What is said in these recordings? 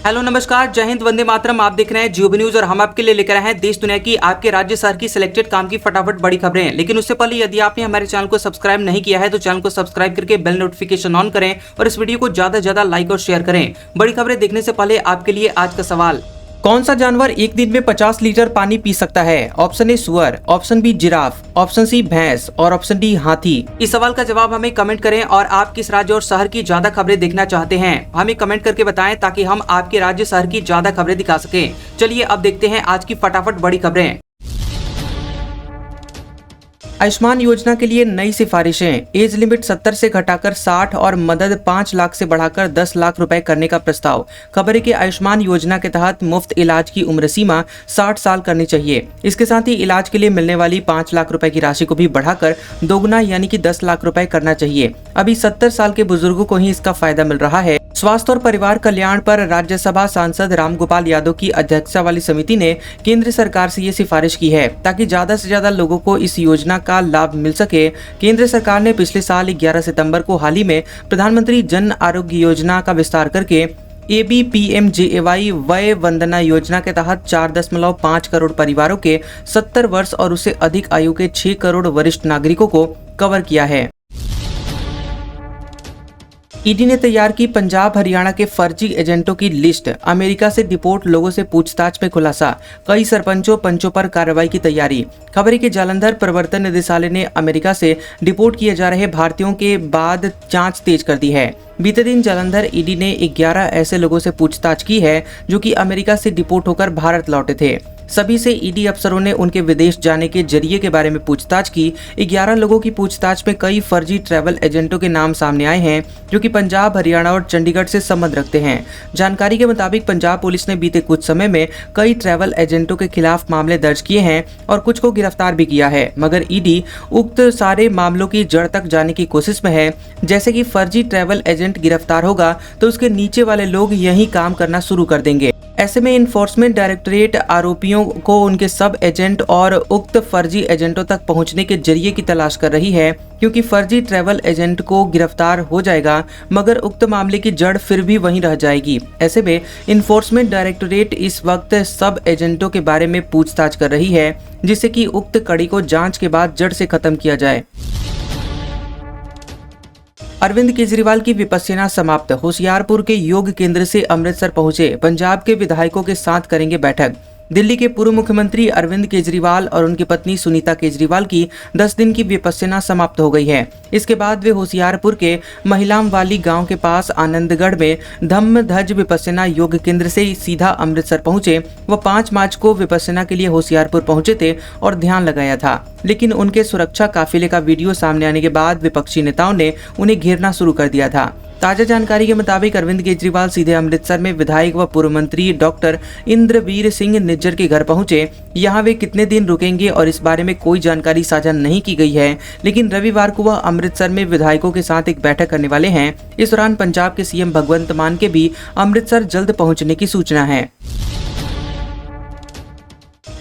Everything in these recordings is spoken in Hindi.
हेलो नमस्कार, जय हिंद, वंदे मातरम। आप देख रहे हैं जियो न्यूज और हम आपके लिए लेकर आए हैं देश दुनिया की, आपके राज्य शहर की सिलेक्टेड काम की फटाफट बड़ी खबरें। लेकिन उससे पहले यदि आपने हमारे चैनल को सब्सक्राइब नहीं किया है तो चैनल को सब्सक्राइब करके बेल नोटिफिकेशन ऑन करें और इस वीडियो को ज्यादा से ज्यादा लाइक और शेयर करें। बड़ी खबरें देखने से पहले आपके लिए आज का सवाल, कौन सा जानवर एक दिन में 50 लीटर पानी पी सकता है? ऑप्शन ए सुअर, option B giraffe, option C भैंस और ऑप्शन डी हाथी। इस सवाल का जवाब हमें कमेंट करें और आप किस राज्य और शहर की ज्यादा खबरें देखना चाहते हैं हमें कमेंट करके बताएं ताकि हम आपके राज्य शहर की ज्यादा खबरें दिखा सकें। चलिए अब देखते हैं आज की फटाफट बड़ी खबरें। आयुष्मान योजना के लिए नई सिफारिशें, एज लिमिट 70 से घटाकर 60 और मदद 5 लाख से बढ़ाकर 10 लाख रुपए करने का प्रस्ताव। खबर है कि आयुष्मान योजना के तहत मुफ्त इलाज की उम्र सीमा 60 साल करनी चाहिए। इसके साथ ही इलाज के लिए मिलने वाली 5 लाख रुपए की राशि को भी बढ़ाकर दोगुना यानी कि 10 लाख रुपए करना चाहिए। अभी 70 साल के बुजुर्गों को ही इसका फायदा मिल रहा है। स्वास्थ्य और परिवार कल्याण पर राज्यसभा सांसद रामगोपाल यादव की अध्यक्षता वाली समिति ने केंद्र सरकार से ये सिफारिश की है ताकि ज्यादा से ज्यादा लोगों को इस योजना का लाभ मिल सके। केंद्र सरकार ने पिछले साल 11 सितंबर को हाल ही में प्रधानमंत्री जन आरोग्य योजना का विस्तार करके ABPMJAY वय वंदना योजना के तहत 4.5 करोड़ परिवारों के 70 वर्ष और उससे अधिक आयु के 6 करोड़ वरिष्ठ नागरिकों को कवर किया है। ईडी ने तैयार की पंजाब हरियाणा के फर्जी एजेंटों की लिस्ट, अमेरिका से डिपोर्ट लोगों से पूछताछ में खुलासा, कई सरपंचों पंचों पर कार्रवाई की तैयारी। खबर है कि जालंधर प्रवर्तन निदेशालय ने अमेरिका से डिपोर्ट किए जा रहे भारतीयों के बाद जांच तेज कर दी है। बीते दिन जालंधर ईडी ने 11 ऐसे लोगों से पूछताछ की है जो कि अमेरिका से डिपोर्ट होकर भारत लौटे थे। सभी से ईडी अफसरों ने उनके विदेश जाने के जरिए के बारे में पूछताछ की। 11 लोगों की पूछताछ में कई फर्जी ट्रैवल एजेंटों के नाम सामने आए हैं जो कि पंजाब, हरियाणा और चंडीगढ़ से संबंध रखते हैं। जानकारी के मुताबिक पंजाब पुलिस ने बीते कुछ समय में कई ट्रैवल एजेंटों के खिलाफ मामले दर्ज किए हैं और कुछ को गिरफ्तार भी किया है, मगर ईडी उक्त सारे मामलों की जड़ तक जाने की कोशिश में है। जैसे कि फर्जी ट्रैवल एजेंट गिरफ्तार होगा तो उसके नीचे वाले लोग यही काम करना शुरू कर देंगे। ऐसे में इन्फोर्समेंट डायरेक्टरेट आरोपियों को उनके सब एजेंट और उक्त फर्जी एजेंटों तक पहुंचने के जरिए की तलाश कर रही है, क्योंकि फर्जी ट्रैवल एजेंट को गिरफ्तार हो जाएगा मगर उक्त मामले की जड़ फिर भी वहीं रह जाएगी। ऐसे में इन्फोर्समेंट डायरेक्टरेट इस वक्त सब एजेंटों के बारे में पूछताछ कर रही है जिससे कि उक्त कड़ी को जांच के बाद जड़ से खत्म किया जाए। अरविंद केजरीवाल की विपश्यना समाप्त, होशियारपुर के योग केंद्र से अमृतसर पहुंचे, पंजाब के विधायकों के साथ करेंगे बैठक। दिल्ली के पूर्व मुख्यमंत्री अरविंद केजरीवाल और उनकी पत्नी सुनीता केजरीवाल की 10 दिन की विपश्यना समाप्त हो गई है। इसके बाद वे होशियारपुर के महिलाम वाली गांव के पास आनंदगढ़ में धम्मध्वज विपश्यना योग केंद्र से सीधा अमृतसर पहुंचे। वह 5 मार्च को विपश्यना के लिए होशियारपुर पहुंचे थे और ध्यान लगाया था, लेकिन उनके सुरक्षा काफिले का वीडियो सामने आने के बाद विपक्षी नेताओं ने उन्हें घेरना शुरू कर दिया था। ताजा जानकारी के मुताबिक अरविंद केजरीवाल सीधे अमृतसर में विधायक व पूर्व मंत्री डॉक्टर इंद्रवीर सिंह निज्जर के घर पहुंचे। यहां वे कितने दिन रुकेंगे और इस बारे में कोई जानकारी साझा नहीं की गई है, लेकिन रविवार को वह अमृतसर में विधायकों के साथ एक बैठक करने वाले हैं। इस दौरान पंजाब के सीएम भगवंत मान के भी अमृतसर जल्द पहुँचने की सूचना है।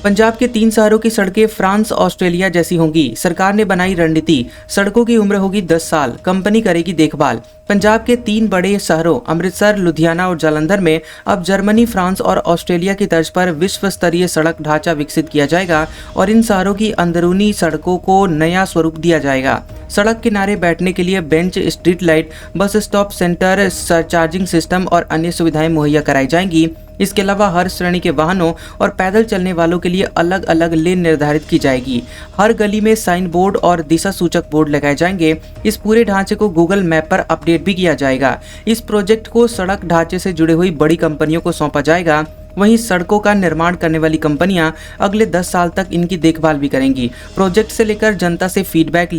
पंजाब के 3 शहरों की सड़कें फ्रांस ऑस्ट्रेलिया जैसी होंगी, सरकार ने बनाई रणनीति, सड़कों की उम्र होगी 10 साल, कंपनी करेगी देखभाल। पंजाब के 3 बड़े शहरों अमृतसर, लुधियाना और जालंधर में अब जर्मनी, फ्रांस और ऑस्ट्रेलिया की तर्ज पर विश्व स्तरीय सड़क ढांचा विकसित किया जाएगा और इन शहरों की अंदरूनी सड़कों को नया स्वरूप दिया जाएगा। सड़क किनारे बैठने के लिए bench, street light, bus stop centre, charging system और अन्य सुविधाएं मुहैया कराई जाएंगी। इसके अलावा हर श्रेणी के वाहनों और पैदल चलने वालों के लिए अलग अलग लेन निर्धारित की जाएगी। हर गली में साइन बोर्ड और दिशा सूचक बोर्ड लगाए जाएंगे। इस पूरे ढांचे को गूगल मैप पर अपडेट भी किया जाएगा। इस प्रोजेक्ट को सड़क ढांचे से जुड़ी हुई बड़ी कंपनियों को सौंपा जाएगा। वहीं सड़कों का निर्माण करने वाली कंपनियां अगले 10 साल तक इनकी देखभाल भी करेंगी। प्रोजेक्ट को लेकर जनता से फीडबैक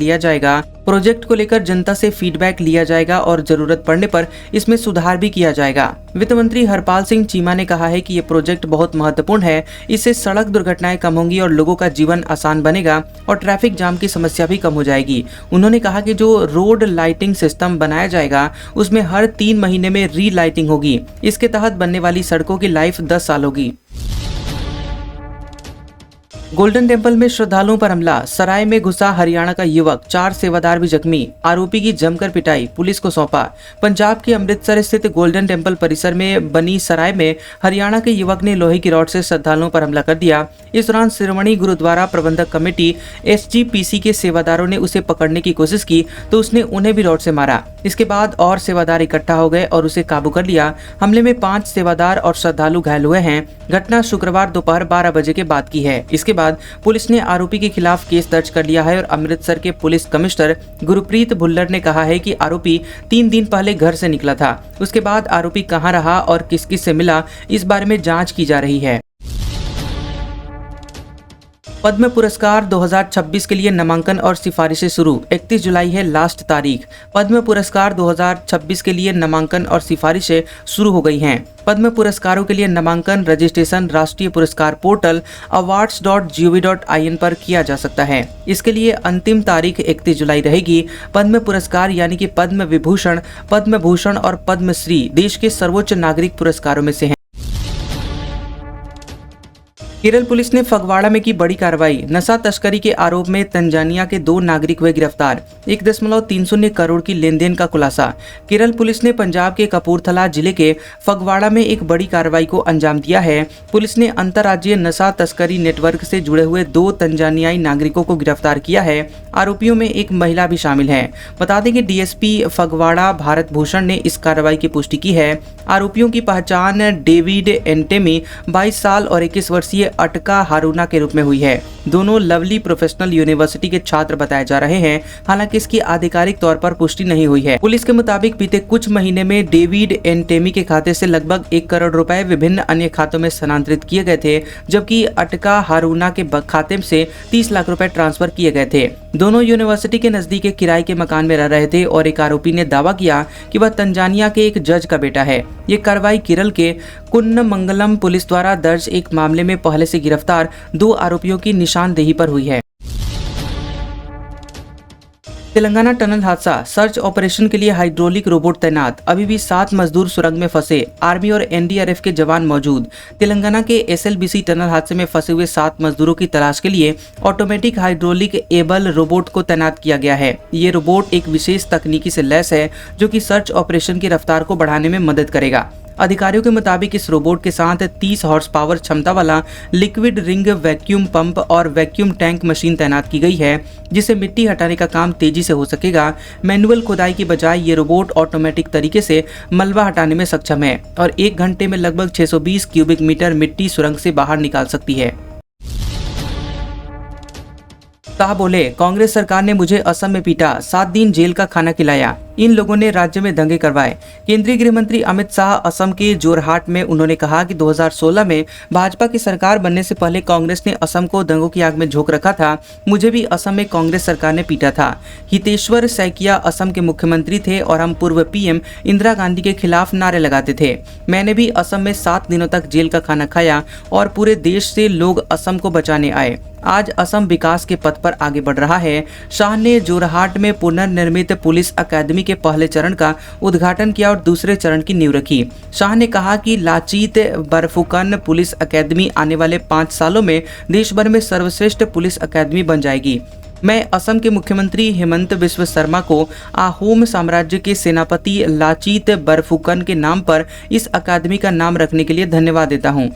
लिया जाएगा और जरूरत पड़ने पर इसमें सुधार भी किया जाएगा। वित्त मंत्री हरपाल सिंह चीमा ने कहा है कि ये प्रोजेक्ट बहुत महत्वपूर्ण है। इससे सड़क दुर्घटनाएं कम होंगी और लोगों का जीवन आसान बनेगा और ट्रैफिक जाम की समस्या भी कम हो जाएगी। उन्होंने कहा कि जो रोड लाइटिंग सिस्टम बनाया जाएगा उसमें हर 3 महीने में री लाइटिंग होगी। इसके तहत बनने वाली सड़कों की लाइफ 10 साल होगी। गोल्डन टेम्पल में श्रद्धालुओं पर हमला, सराय में घुसा हरियाणा का युवक, 4 सेवादार भी जख्मी, आरोपी की जमकर पिटाई, पुलिस को सौंपा। पंजाब के अमृतसर स्थित गोल्डन टेम्पल परिसर में बनी सराय में हरियाणा के युवक ने लोहे की रॉड से श्रद्धालुओं पर हमला कर दिया। इस दौरान शिरोमणि गुरुद्वारा प्रबंधक कमेटी SGPC के सेवादारों ने उसे पकड़ने की कोशिश की तो उसने उन्हें भी रॉड से मारा। इसके बाद और सेवादार इकट्ठा हो गए और उसे काबू कर लिया। हमले में 5 सेवादार और श्रद्धालु घायल हुए हैं। घटना शुक्रवार दोपहर 12 बजे के बाद की है। इसके बाद पुलिस ने आरोपी के खिलाफ केस दर्ज कर लिया है और अमृतसर के पुलिस कमिश्नर गुरप्रीत भुल्लर ने कहा है कि आरोपी 3 दिन पहले घर से निकला था। उसके बाद आरोपी कहां रहा और किस किस से मिला, इस बारे में जांच की जा रही है। पद्म पुरस्कार 2026 के लिए नामांकन और सिफारिशें शुरू, 31 जुलाई है लास्ट तारीख। पद्म पुरस्कार 2026 के लिए नामांकन और सिफारिशें शुरू हो गई हैं। पद्म पुरस्कारों के लिए नामांकन रजिस्ट्रेशन राष्ट्रीय पुरस्कार पोर्टल awards.gov.in पर किया जा सकता है। इसके लिए अंतिम तारीख 31 जुलाई रहेगी। पद्म पुरस्कार यानी कि पद्म विभूषण, पद्म भूषण और पद्मश्री देश के सर्वोच्च नागरिक पुरस्कारों में से हैं। केरल पुलिस ने फगवाड़ा में की बड़ी कार्रवाई, नशा तस्करी के आरोप में तंजानिया के 2 नागरिक हुए गिरफ्तार, 1.30 करोड़ की लेनदेन का खुलासा। केरल पुलिस ने पंजाब के कपूरथला जिले के फगवाड़ा में एक बड़ी कार्रवाई को अंजाम दिया है। पुलिस ने अंतर्राज्यीय नशा तस्करी नेटवर्क से जुड़े हुए 2 तंजानियाई नागरिकों को गिरफ्तार किया है। आरोपियों में एक महिला भी शामिल है। बता दें कि DSP फगवाड़ा भारत भूषण ने इस कार्रवाई की पुष्टि की है। आरोपियों की पहचान डेविड एंटेमी 22 साल और 21 वर्षीय अटका हारूना के रूप में हुई है। दोनों लवली प्रोफेशनल यूनिवर्सिटी के छात्र बताए जा रहे हैं। हालांकि इसकी आधिकारिक तौर पर पुष्टि नहीं हुई है। पुलिस के मुताबिक बीते कुछ महीने में डेविड एंटेमी के खाते से लगभग 1 करोड़ रुपए विभिन्न अन्य खातों में स्थानांतरित किए गए थे, जबकि अटका हारूना के खाते से 30 लाख रुपए ट्रांसफर किए गए थे। दोनों यूनिवर्सिटी के नजदीक एक किराए के मकान में रह रहे थे और एक आरोपी ने दावा किया कि वह तंजानिया के एक जज का बेटा है। ये कार्रवाई केरल के कुन्नमंगलम पुलिस द्वारा दर्ज एक मामले में पहले से गिरफ्तार 2 आरोपियों की निशानदेही पर हुई है। तेलंगाना टनल हादसा, सर्च ऑपरेशन के लिए हाइड्रोलिक रोबोट तैनात, अभी भी 7 मजदूर सुरंग में फंसे, आर्मी और NDRF के जवान मौजूद। तेलंगाना के SLBC टनल हादसे में फंसे हुए 7 मजदूरों की तलाश के लिए ऑटोमेटिक हाइड्रोलिक एबल रोबोट को तैनात किया गया है। ये रोबोट एक विशेष तकनीकी से लैस है जो कि सर्च ऑपरेशन की रफ्तार को बढ़ाने में मदद करेगा। अधिकारियों के मुताबिक इस रोबोट के साथ 30 हॉर्स पावर क्षमता वाला लिक्विड रिंग वैक्यूम पंप और वैक्यूम टैंक मशीन तैनात की गई है, जिससे मिट्टी हटाने का काम तेजी से हो सकेगा। मैनुअल खुदाई की बजाय ये रोबोट ऑटोमेटिक तरीके से मलबा हटाने में सक्षम है और 1 घंटे में लगभग 620 क्यूबिक मीटर मिट्टी सुरंग से बाहर निकाल सकती है। शाह बोले, कांग्रेस सरकार ने मुझे असम में पीटा, 7 दिन जेल का खाना खिलाया। इन लोगों ने राज्य में दंगे करवाए। केंद्रीय गृह मंत्री अमित शाह असम के जोरहाट में उन्होंने कहा कि 2016 में भाजपा की सरकार बनने से पहले कांग्रेस ने असम को दंगों की आग में झोंक रखा था। मुझे भी असम में कांग्रेस सरकार ने पीटा था। हितेश्वर सैकिया असम के मुख्यमंत्री थे और हम पूर्व PM इंदिरा गांधी के खिलाफ नारे लगाते थे। मैंने भी असम में 7 दिनों तक जेल का खाना खाया और पूरे देश से लोग असम को बचाने आए। आज असम विकास के पथ पर आगे बढ़ रहा है। शाह ने जोरहाट में पुनर्निर्मित पुलिस अकादमी के पहले चरण का उद्घाटन किया और दूसरे चरण की नींव रखी। शाह ने कहा कि लाचित बरफुकन पुलिस अकादमी आने वाले 5 सालों में देश भर में सर्वश्रेष्ठ पुलिस अकादमी बन जाएगी। मैं असम के मुख्यमंत्री हेमंत बिस्व शर्मा को आहोम साम्राज्य के सेनापति लाचित बरफुकन के नाम पर इस अकादमी का नाम रखने के लिए धन्यवाद देता हूँ।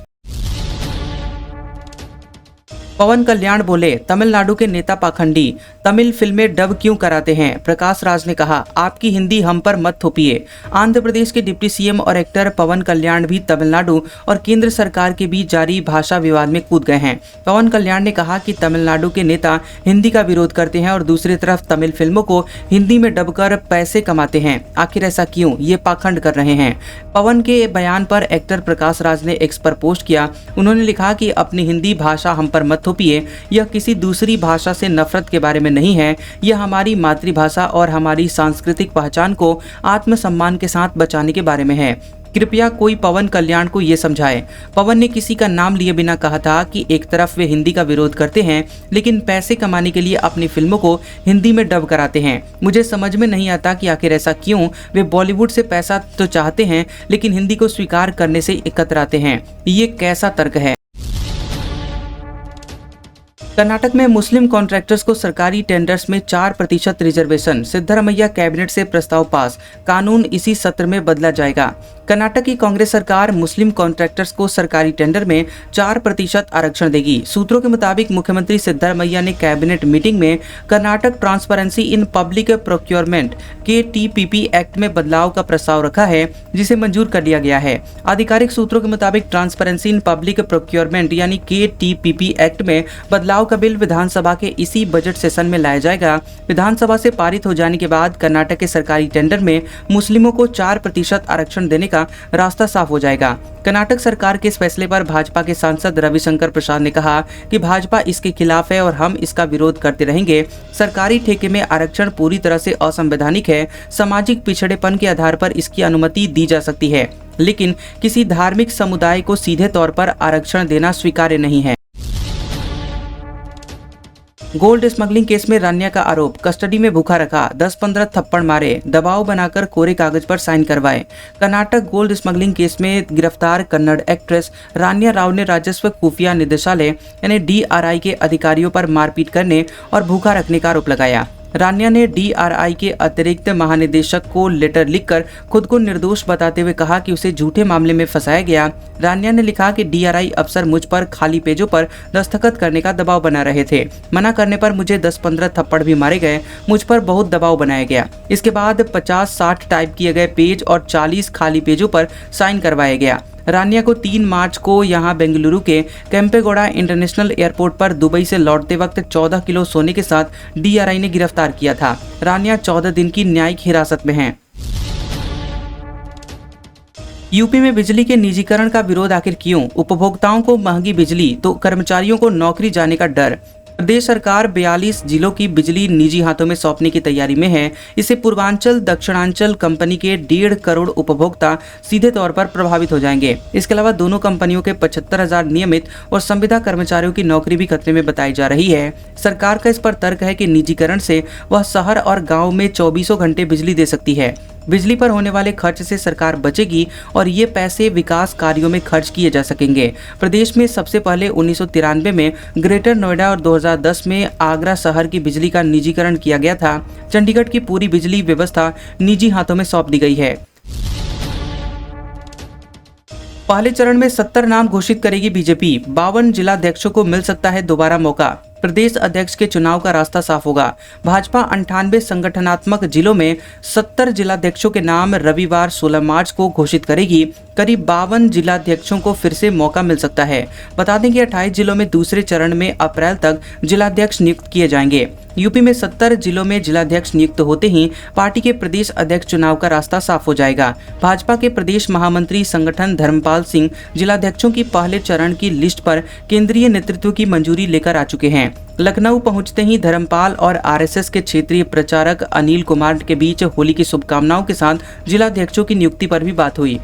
पवन कल्याण बोले, तमिलनाडु के नेता पाखंडी, तमिल फिल्में डब क्यों कराते हैं। प्रकाश राज ने कहा, आपकी हिंदी हम पर मत थोपिए। आंध्र प्रदेश के डिप्टी CM और एक्टर पवन कल्याण भी तमिलनाडु और केंद्र सरकार के बीच जारी भाषा विवाद में कूद गए हैं। पवन कल्याण ने कहा कि तमिलनाडु के नेता हिंदी का विरोध करते हैं और दूसरी तरफ तमिल फिल्मों को हिंदी में डब कर पैसे कमाते हैं। आखिर ऐसा क्यों, ये पाखंड कर रहे हैं। पवन के बयान पर एक्टर प्रकाश राज ने X पर पोस्ट किया। उन्होंने लिखा कि अपनी हिंदी भाषा हम पर मत थोपिए। यह किसी दूसरी भाषा से नफरत के बारे में नहीं है। यह हमारी मातृभाषा और हमारी सांस्कृतिक पहचान को आत्मसम्मान के साथ बचाने के बारे में है। कृपया कोई पवन कल्याण को ये समझाए। पवन ने किसी का नाम लिए बिना कहा था कि एक तरफ वे हिंदी का विरोध करते हैं लेकिन पैसे कमाने के लिए अपनी फिल्मों को हिंदी में डब कराते हैं। मुझे समझ में नहीं आता कि आखिर ऐसा क्यों। वे बॉलीवुड से पैसा तो चाहते हैं लेकिन हिंदी को स्वीकार करने से इकतराते हैं। ये कैसा तर्क है। कर्नाटक में मुस्लिम कॉन्ट्रैक्टर्स को सरकारी टेंडर्स में 4% रिजर्वेशन, सिद्धरमैया कैबिनेट से प्रस्ताव पास, कानून इसी सत्र में बदला जाएगा। कर्नाटक की कांग्रेस सरकार मुस्लिम कॉन्ट्रैक्टर्स को सरकारी टेंडर में 4% आरक्षण देगी। सूत्रों के मुताबिक मुख्यमंत्री सिद्धरमैया ने कैबिनेट मीटिंग में Karnataka transparency in public procurement KTPP act में बदलाव का प्रस्ताव रखा है, जिसे मंजूर कर लिया गया है। आधिकारिक सूत्रों के मुताबिक ट्रांसपेरेंसी इन पब्लिक प्रोक्योरमेंट यानी KTPP एक्ट में बदलाव का बिल विधानसभा के इसी बजट सेशन में लाया जाएगा। विधानसभा से पारित हो जाने के बाद कर्नाटक के सरकारी टेंडर में मुस्लिमों को 4% आरक्षण देने का रास्ता साफ हो जाएगा। कर्नाटक सरकार के इस फैसले पर भाजपा के सांसद रविशंकर प्रसाद ने कहा कि भाजपा इसके खिलाफ है और हम इसका विरोध करते रहेंगे। सरकारी ठेके में आरक्षण पूरी तरह से असंवैधानिक है। सामाजिक पिछड़ेपन के आधार पर इसकी अनुमति दी जा सकती है, लेकिन किसी धार्मिक समुदाय को सीधे तौर पर आरक्षण देना स्वीकार्य नहीं है। गोल्ड स्मगलिंग केस में रान्या का आरोप, कस्टडी में भूखा रखा, 10-15 थप्पड़ मारे, दबाव बनाकर कोरे कागज पर साइन करवाए। कर्नाटक गोल्ड स्मगलिंग केस में गिरफ्तार कन्नड़ एक्ट्रेस रान्या राव ने राजस्व खुफिया निदेशालय यानी DRI के अधिकारियों पर मारपीट करने और भूखा रखने का आरोप लगाया। रान्या ने DRI के अतिरिक्त महानिदेशक को लेटर लिखकर खुद को निर्दोष बताते हुए कहा कि उसे झूठे मामले में फंसाया गया। रान्या ने लिखा कि DRI अफसर मुझ पर खाली पेजों पर दस्तखत करने का दबाव बना रहे थे। मना करने पर मुझे 10-15 थप्पड़ भी मारे गए। मुझ पर बहुत दबाव बनाया गया। इसके बाद 50-60 टाइप किए गए पेज और 40 खाली पेजों पर साइन करवाया गया। रान्या को 3 मार्च को यहां बेंगलुरु के केम्पेगौड़ा इंटरनेशनल एयरपोर्ट पर दुबई से लौटते वक्त 14 किलो सोने के साथ DRI ने गिरफ्तार किया था। रान्या 14 दिन की न्यायिक हिरासत में हैं। यूपी में बिजली के निजीकरण का विरोध आखिर क्यों? उपभोक्ताओं को महंगी बिजली तो कर्मचारियों को नौकरी जाने का डर। प्रदेश सरकार 42 जिलों की बिजली निजी हाथों में सौंपने की तैयारी में है। इससे पूर्वांचल दक्षिणांचल कंपनी के 1.5 करोड़ उपभोक्ता सीधे तौर पर प्रभावित हो जाएंगे। इसके अलावा दोनों कंपनियों के 75,000 नियमित और संविदा कर्मचारियों की नौकरी भी खतरे में बताई जा रही है। सरकार का इस पर तर्क है कि निजीकरण से वह शहर और गाँव में 24 घंटे बिजली दे सकती है। बिजली पर होने वाले खर्च से सरकार बचेगी और ये पैसे विकास कार्यों में खर्च किए जा सकेंगे। प्रदेश में सबसे पहले 1993 में ग्रेटर नोएडा और 2010 में आगरा शहर की बिजली का निजीकरण किया गया था। चंडीगढ़ की पूरी बिजली व्यवस्था निजी हाथों में सौंप दी गई है। पहले चरण में 70 नाम घोषित करेगी बीजेपी। 52 जिलाध्यक्षों को मिल सकता है दोबारा मौका। प्रदेश अध्यक्ष के चुनाव का रास्ता साफ होगा। भाजपा 98 संगठनात्मक जिलों में 70 जिलाध्यक्षों के नाम रविवार 16 मार्च को घोषित करेगी। करीब 52 जिलाध्यक्षों को फिर से मौका मिल सकता है। बता दें कि 28 जिलों में दूसरे चरण में अप्रैल तक जिलाध्यक्ष नियुक्त किए जाएंगे। यूपी में 70 जिलों में जिलाध्यक्ष नियुक्त होते ही पार्टी के प्रदेश अध्यक्ष चुनाव का रास्ता साफ हो जाएगा। भाजपा के प्रदेश महामंत्री संगठन धर्मपाल सिंह जिलाध्यक्षों की पहले चरण की लिस्ट पर केंद्रीय नेतृत्व की मंजूरी लेकर आ चुके हैं। लखनऊ पहुंचते ही धर्मपाल और RSS के क्षेत्रीय प्रचारक अनिल कुमार के बीच होली की शुभकामनाओं के साथ जिलाध्यक्षों की नियुक्ति पर भी बात हुई।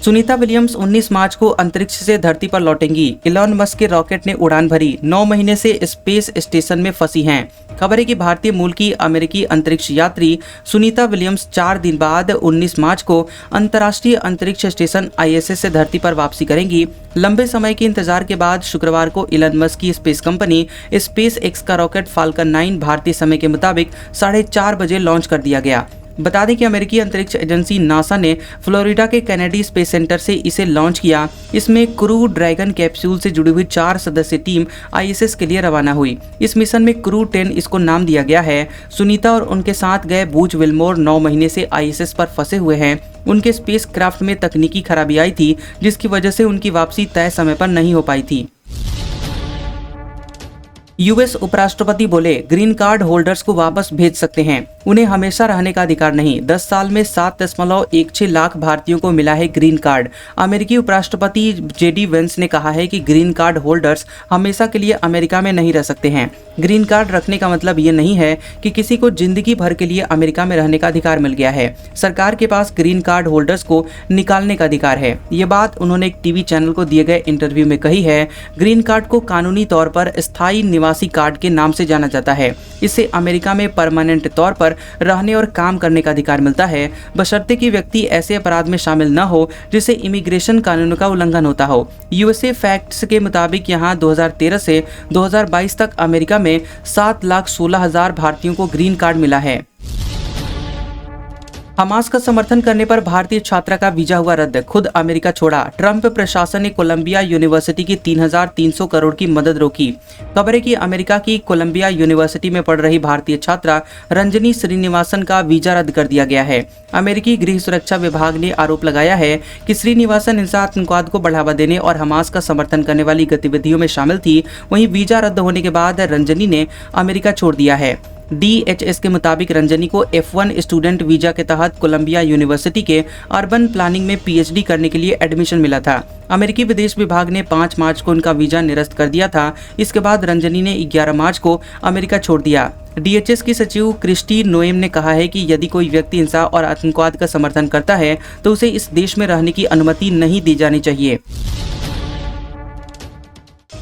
सुनीता विलियम्स 19 मार्च को अंतरिक्ष से धरती पर लौटेंगी। इलॉन मस्क के रॉकेट ने उड़ान भरी, 9 महीने से स्पेस स्टेशन में फंसी हैं। खबर है कि भारतीय मूल की अमेरिकी अंतरिक्ष यात्री सुनीता विलियम्स 4 दिन बाद 19 मार्च को अंतर्राष्ट्रीय अंतरिक्ष स्टेशन ISS से धरती पर वापसी करेंगी। लंबे समय के इंतजार के बाद शुक्रवार को इलॉन मस्क की स्पेस कंपनी SpaceX का रॉकेट फाल्कन 9 भारतीय समय के मुताबिक 4:30 बजे लॉन्च कर दिया गया। बता दें कि अमेरिकी अंतरिक्ष एजेंसी नासा ने फ्लोरिडा के कैनेडी स्पेस सेंटर से इसे लॉन्च किया। इसमें क्रू ड्रैगन कैप्सूल से जुड़ी हुई 4 सदस्यीय टीम ISS के लिए रवाना हुई। इस मिशन में क्रू 10 इसको नाम दिया गया है। सुनीता और उनके साथ गए बूच विल्मोर 9 महीने से ISS पर फंसे हुए हैं। उनके स्पेस क्राफ्ट में तकनीकी खराबी आई थी, जिसकी वजह से उनकी वापसी तय समय पर नहीं हो पाई थी। US उपराष्ट्रपति बोले, ग्रीन कार्ड होल्डर्स को वापस भेज सकते हैं, उन्हें हमेशा रहने का अधिकार नहीं। 10 साल में 7.16 लाख भारतीयों को मिला है ग्रीन कार्ड। अमेरिकी उपराष्ट्रपति JD वेंस ने कहा है कि ग्रीन कार्ड होल्डर्स हमेशा के लिए अमेरिका में नहीं रह सकते हैं। ग्रीन कार्ड रखने का मतलब ये नहीं है कि किसी को जिंदगी भर के लिए अमेरिका में रहने का अधिकार मिल गया है। सरकार के पास ग्रीन कार्ड होल्डर्स को निकालने का अधिकार है। ये बात उन्होंने एक TV चैनल को दिए गए इंटरव्यू में कही है। ग्रीन कार्ड को कानूनी तौर पर स्थायी निवासी कार्ड के नाम से जाना जाता है। इससे अमेरिका में परमानेंट तौर पर रहने और काम करने का अधिकार मिलता है, बशर्ते कि व्यक्ति ऐसे अपराध में शामिल न हो जिससे इमिग्रेशन कानूनों का उल्लंघन होता हो। यूएसए फैक्ट्स के मुताबिक यहाँ 2013 से 2022 तक अमेरिका में 7,16,000 भारतीयों को ग्रीन कार्ड मिला है। हमास का समर्थन करने पर भारतीय छात्रा का वीजा हुआ रद्द, खुद अमेरिका छोड़ा। ट्रंप प्रशासन ने कोलंबिया यूनिवर्सिटी की 3,300 करोड़ की मदद रोकी। खबर है कि अमेरिका की कोलंबिया यूनिवर्सिटी में पढ़ रही भारतीय छात्रा रंजनी श्रीनिवासन का वीजा रद्द कर दिया गया है। अमेरिकी गृह सुरक्षा विभाग ने आरोप लगाया है कि श्रीनिवासन हिंसा, आतंकवाद को बढ़ावा देने और हमास का समर्थन करने वाली गतिविधियों में शामिल थी। वहीं वीजा रद्द होने के बाद रंजनी ने अमेरिका छोड़ दिया है। DHS के मुताबिक रंजनी को F1 स्टूडेंट वीजा के तहत कोलंबिया यूनिवर्सिटी के अर्बन प्लानिंग में PhD करने के लिए एडमिशन मिला था। अमेरिकी विदेश विभाग ने 5 मार्च को उनका वीजा निरस्त कर दिया था। इसके बाद रंजनी ने 11 मार्च को अमेरिका छोड़ दिया। DHS की सचिव क्रिस्टी नोएम ने कहा है कि यदि कोई व्यक्ति हिंसा और आतंकवाद का समर्थन करता है तो उसे इस देश में रहने की अनुमति नहीं दी जानी चाहिए।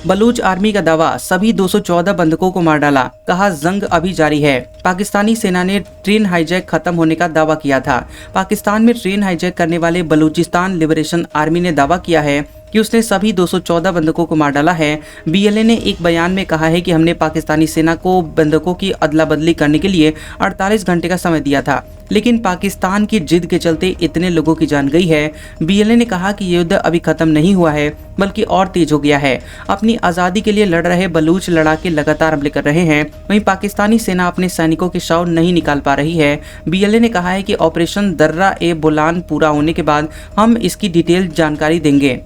बलूच आर्मी का दावा, सभी 214 बंधकों को मार डाला, कहा जंग अभी जारी है। पाकिस्तानी सेना ने ट्रेन हाईजैक खत्म होने का दावा किया था। पाकिस्तान में ट्रेन हाईजैक करने वाले बलूचिस्तान लिबरेशन आर्मी ने दावा किया है कि उसने सभी 214 बंधकों को मार डाला है। BLA ने एक बयान में कहा है कि हमने पाकिस्तानी सेना को बंधकों की अदला बदली करने के लिए 48 घंटे का समय दिया था, लेकिन पाकिस्तान की जिद के चलते इतने लोगों की जान गई है। BLA ने कहा कि ये युद्ध अभी खत्म नहीं हुआ है बल्कि और तेज हो गया है। अपनी आज़ादी के लिए लड़ रहे बलूच लड़ाके लगातार हमले कर रहे हैं। वहीं पाकिस्तानी सेना अपने सैनिकों के शव नहीं निकाल पा रही है। BLA ने कहा है कि ऑपरेशन दर्रा ए बोलान पूरा होने के बाद हम इसकी डिटेल जानकारी देंगे।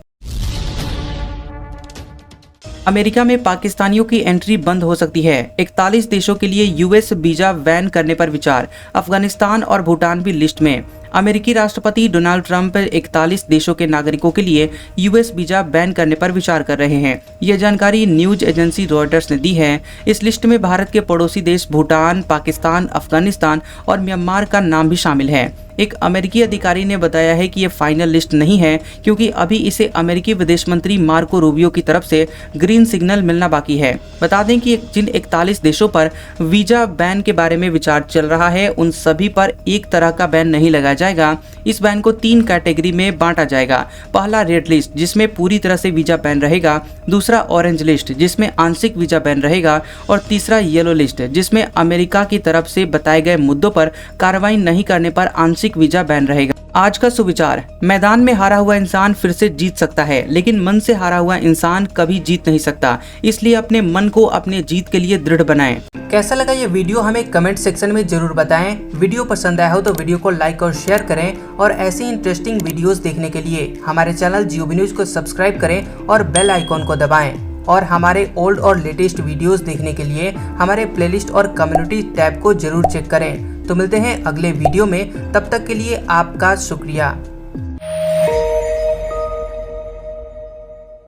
अमेरिका में पाकिस्तानियों की एंट्री बंद हो सकती है। 41 देशों के लिए US वीजा बैन करने पर विचार, अफगानिस्तान और भूटान भी लिस्ट में। अमेरिकी राष्ट्रपति डोनाल्ड ट्रंप 41 देशों के नागरिकों के लिए US वीजा बैन करने पर विचार कर रहे हैं। यह जानकारी न्यूज एजेंसी रॉयटर्स ने दी है। इस लिस्ट में भारत के पड़ोसी देश भूटान, पाकिस्तान, अफगानिस्तान और म्यांमार का नाम भी शामिल है। एक अमेरिकी अधिकारी ने बताया है कि ये फाइनल लिस्ट नहीं है क्योंकि अभी इसे अमेरिकी विदेश मंत्री मार्को रूबियो की तरफ से ग्रीन सिग्नल मिलना बाकी है। बता दें कि जिन 41 देशों पर वीजा बैन के बारे में विचार चल रहा है उन सभी पर एक तरह का बैन नहीं लगाया जाएगा। इस बैन को 3 कैटेगरी में बांटा जाएगा। पहला रेड लिस्ट जिसमें पूरी तरह से वीजा बैन रहेगा, दूसरा ऑरेंज लिस्ट जिसमें आंशिक वीजा बैन रहेगा और तीसरा येलो लिस्ट जिसमें अमेरिका की तरफ से बताए गए मुद्दों पर कार्रवाई नहीं करने पर आंशिक वीजा बैन रहेगा। आज का सुविचार, मैदान में हारा हुआ इंसान फिर से जीत सकता है लेकिन मन से हारा हुआ इंसान कभी जीत नहीं सकता, इसलिए अपने मन को अपने जीत के लिए दृढ़ बनाएं। कैसा लगा ये वीडियो हमें कमेंट सेक्शन में जरूर बताएं। वीडियो पसंद आया हो तो वीडियो को लाइक और शेयर करें और ऐसी इंटरेस्टिंग वीडियोस देखने के लिए हमारे चैनल GOB न्यूज को सब्सक्राइब करें और बेल आइकॉन को दबाएं। और हमारे ओल्ड और लेटेस्ट वीडियोस देखने के लिए हमारे प्लेलिस्ट और कम्युनिटी टैब को जरूर चेक करें। तो मिलते हैं अगले वीडियो में, तब तक के लिए आपका शुक्रिया।